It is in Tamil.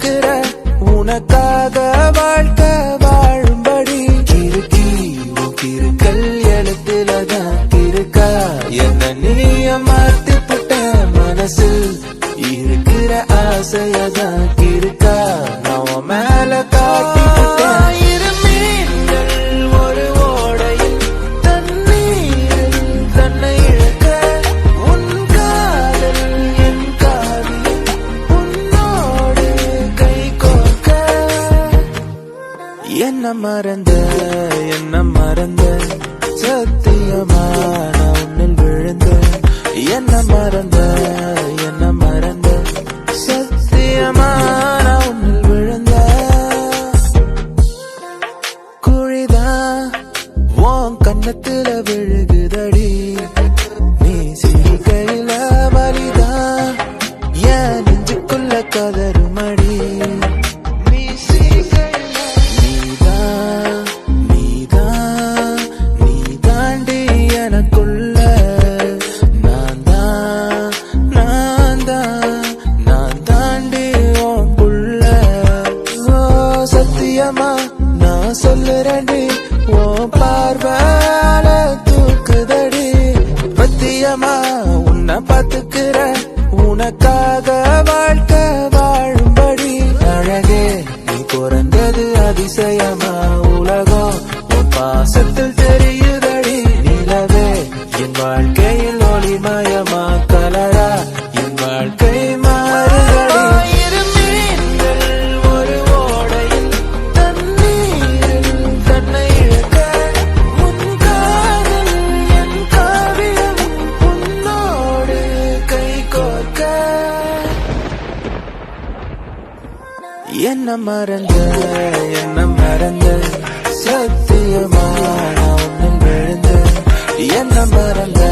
பாத்துக்கிற உனக்காக வாழ்க்கை வாழும்படி கிறுக்கி கிறுக்கல் எழுத்துலதான் இருக்கா என்ன நீய மாத்தி புட்ட மனசில் இருக்கிற ஆசையதான் இருக்கா நான் மேல காட்டி என்ன மறந்த சத்தியமா நான் உன்னில் விழுந்த என்ன மறந்த சத்தியமா நான் உன்னில் விழுந்த குழிதான் உன் கண்ணத்துல விழுகுதடி நீ சிரிக்கையில வலிதான் என் நெஞ்சுக்குள்ள கதறுமடி நான் சொல்லுறேன்டி ஓ பார்வால தூக்குதடி பத்தியமா உன்னை பாத்துக்கிற உனக்காக வாழ்க்கை வாழும்படி அழகே நீ பிறந்தது அதிசயமா உலகம் உன் பாசத்தில் தெரியுதடி நிலவே என் வாழ்க்கையில் ஒளிமயமா கலரா என் வாழ்க்கை என்ன மறந்த சத்தியமா நான் உன்னில் விழுந்த என்ன மறந்த